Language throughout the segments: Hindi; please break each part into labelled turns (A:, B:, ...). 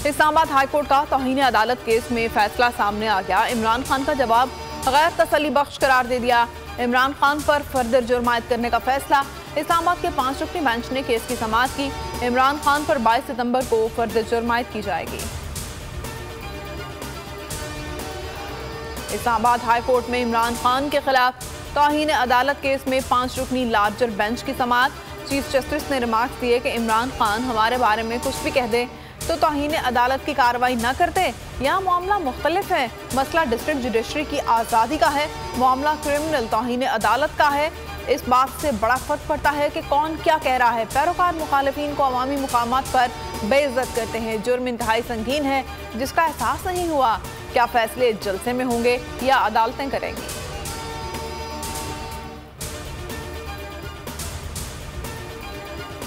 A: इस्लामाबाद हाई कोर्ट का तौहीन अदालत केस में फैसला सामने आ गया। इमरान खान का जवाब गैर तसल्ली बख्श करार दे दिया। इमरान खान पर फर्दर जुर्म आयद करने का फैसला। इस्लामाबाद के 5 रुकनी बेंच ने केस की समाअत की। इमरान खान पर 22 सितंबर को फर्दर जुर्म आयद की जाएगी। इस्लामाबाद हाई कोर्ट में इमरान खान के खिलाफ तौहीन अदालत केस में 5 रुकनी लार्जर बेंच की समाअत। चीफ जस्टिस ने रिमार्क्स दिए कि इमरान खान हमारे बारे में कुछ भी कह दे तो तौहीन अदालत की कार्रवाई न करते। यहाँ मामला मुख्तलिफ है। मसला डिस्ट्रिक्ट जुडिशरी की आज़ादी का है, मामला क्रिमिनल तौहीन अदालत का है। इस बात से बड़ा फर्क पड़ता है कि कौन क्या कह रहा है। पैरोकार मुखालिफिन को अवामी मुकामात पर बेइज्जत करते हैं। जुर्म इंतहाई संगीन है जिसका एहसास नहीं हुआ। क्या फैसले जलसे में होंगे या अदालतें करेंगी?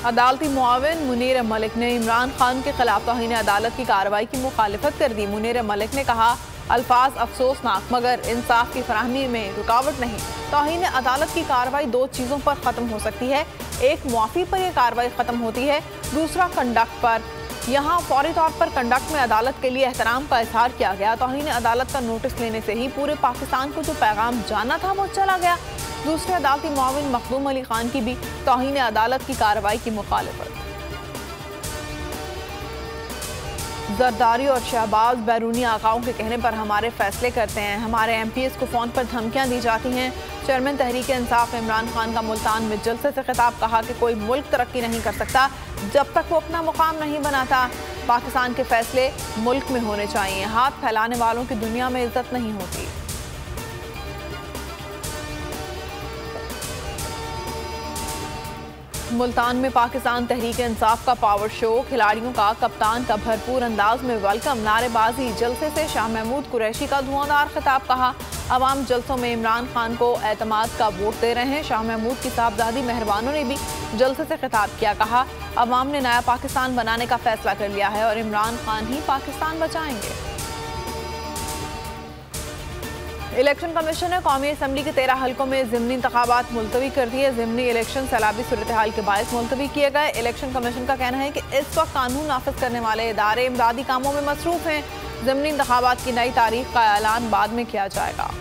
A: अदालती मुआविन मुनीर मलिक ने इमरान खान के खिलाफ तौहीन अदालत की कार्रवाई की मुखालिफत कर दी। मुनीर मलिक ने कहा, अल्फाज अफसोसनाक मगर इंसाफ की फराहमी में रुकावट नहीं। तौहीन अदालत की कार्रवाई 2 चीज़ों पर ख़त्म हो सकती है। एक, मुआफ़ी पर यह कार्रवाई ख़त्म होती है। दूसरा, कंडक्ट पर। यहाँ फौरी तौर पर कंडक्ट में अदालत के लिए एहतराम का इजहार किया गया। तौहीन अदालत का नोटिस लेने से ही पूरे पाकिस्तान को जो पैगाम जाना था वो चला गया। दूसरे अदालती मुआविन मखदूम अली खान की भी तौहीन अदालत की कार्रवाई की मुखालिफत। जरदारी और शहबाज बैरूनी आकाओं के कहने पर हमारे फैसले करते हैं। हमारे MPs को फ़ोन पर धमकियां दी जाती हैं। चेयरमैन तहरीक इंसाफ इमरान खान का मुल्तान में जलसे से खिताब। कहा कि कोई मुल्क तरक्की नहीं कर सकता जब तक वो अपना मुकाम नहीं बनाता। पाकिस्तान के फैसले मुल्क में होने चाहिए। हाथ फैलाने वालों की दुनिया में इज्जत नहीं होती। मुल्तान में पाकिस्तान तहरीक इंसाफ का पावर शो। खिलाड़ियों का कप्तान का भरपूर अंदाज में वेलकम, नारेबाजी। जलसे से शाह महमूद कुरैशी का धुआंधार खिताब। कहा, अवाम जलसों में इमरान खान को एतमाद का वोट दे रहे हैं। शाह महमूद की साहबजादी मेहरबानों ने भी जलसे से खिताब किया। कहा, अवाम ने नया पाकिस्तान बनाने का फैसला कर लिया है और इमरान खान ही पाकिस्तान बचाएंगे। इलेक्शन कमीशन ने कौमी असम्बली के 13 हल्कों में ज़िमनी इंतखाबात मुलतवी कर दिए। ज़िमनी इलेक्शन सैलाबी सूरत हाल के बायस मुलतवी किए गए। इलेक्शन कमीशन का कहना है कि इस वक्त कानून नाफिज करने वाले इदारे इमदादी कामों में मसरूफ हैं। ज़िमनी इंतखाबात की नई तारीख का ऐलान बाद में किया जाएगा।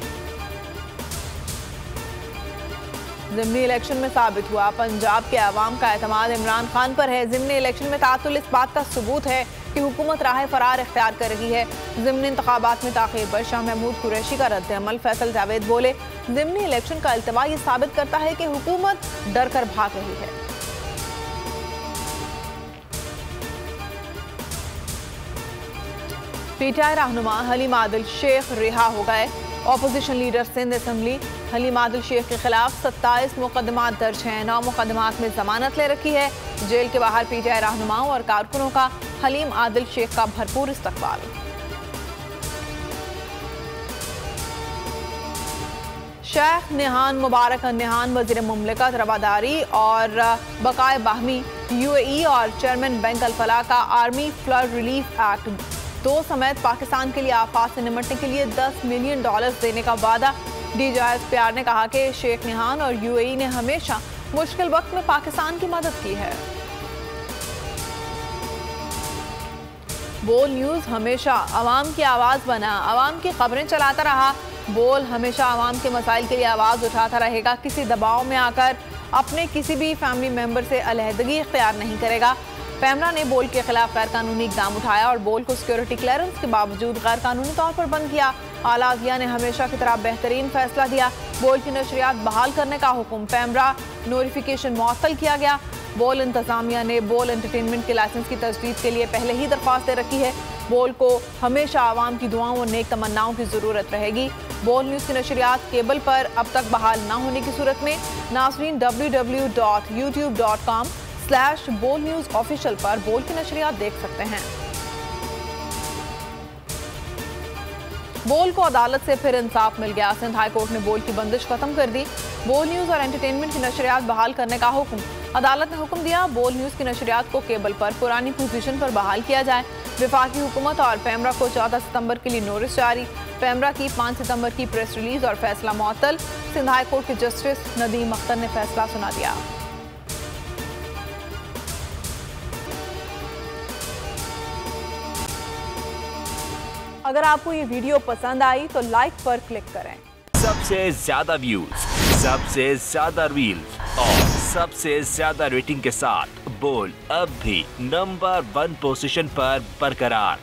A: ज़िमनी इलेक्शन में साबित हुआ पंजाब के अवाम का एतमाद इमरान खान पर है। ज़िमनी इलेक्शन में तातुल इस बात का सबूत है कि हुकूमत राह फरार इख्तियार कर रही है। ज़िमनी इंतखाबात में ताख़ीर पर शाह महमूद कुरैशी का रद्द अमल। फैसल जावेद बोले, ज़िमनी इलेक्शन का अल्तवा ये साबित करता है कि हुकूमत डर कर भाग रही है। PTI रहनुमा हलीम आदिल शेख रिहा हो गए। Opposition leader Sindh assembly Haleem Adil Sheikh के खिलाफ 27 मुकदमात दर्ज हैं। 9 मुकदमात में जमानत ले रखी है। जेल के बाहर PTI रहनुमाओं और कारकुनों का हलीम आदिल शेख का भरपूर इस्तकबाल। शेख निहान मुबारक निहान वज़ीर मुमलिकत रवादारी और बकाए बाहमी UAE और चेयरमैन बैंक अल-फलाह का आर्मी फ्लड रिलीफ एक्ट 2 समेत पाकिस्तान के लिए आफात से निपटने के लिए $10 मिलियन देने का वादा। DGISPR ने कहा कि शेख निहान और UAE ने हमेशा मुश्किल वक्त में पाकिस्तान की मदद की है। बोल न्यूज़ हमेशा अवाम की आवाज़ बना, अवाम की खबरें चलाता रहा। बोल हमेशा अवाम के मसाइल के लिए आवाज़ उठाता रहेगा। किसी दबाव में आकर अपने किसी भी फैमिली मेम्बर से अलहदगी इख्तियार नहीं करेगा। पैमरा ने बोल के खिलाफ गैर कानूनी इकदाम उठाया और बोल को सिक्योरिटी क्लियरेंस के बावजूद गैर कानूनी तौर पर बंद किया। आला अदलिया ने हमेशा की तरह बेहतरीन फैसला दिया। बोल की नशरियात बहाल करने का हुक्म। पैमरा नोटिफिकेशन मुअत्तल किया गया। बोल इंतजामिया ने बोल एंटरटेनमेंट के लाइसेंस की तजदीद के लिए पहले ही दरख्वास्त दे रखी है। बोल को हमेशा आवाम की दुआओं और नेक तमन्नाओं की ज़रूरत रहेगी। बोल न्यूज़ की नशरियात केबल पर अब तक बहाल न होने की सूरत में नाज़रीन www.youtube.com/बोल न्यूज़ ऑफिशियल पर बोल की नशरियात देख सकते हैं। बोल को अदालत से फिर इंसाफ मिल गया। सिंध हाई कोर्ट ने बोल की बंदिश खत्म कर दी। बोल न्यूज़ और एंटरटेनमेंट की नशरियात बहाल करने का हुक्म। अदालत ने हुक्म दिया बोल न्यूज़ की नशरियात को केबल पर पुरानी पोजीशन पर बहाल किया जाए। वफाकी हुकूमत और पैमरा को 14 सितंबर के लिए नोटिस जारी। पैमरा की 5 सितंबर की प्रेस रिलीज और फैसला मुअत्तल। सिंध हाई कोर्ट के जस्टिस नदीम अख्तर ने फैसला सुना दिया। अगर आपको ये वीडियो पसंद आई तो लाइक पर क्लिक करें।
B: सबसे ज्यादा व्यूज, सबसे ज्यादा रील्स और सबसे ज्यादा रेटिंग के साथ बोल अब भी नंबर 1 पोजीशन पर बरकरार।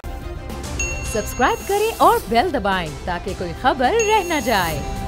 C: सब्सक्राइब करें और बेल दबाएं ताकि कोई खबर रह न जाए।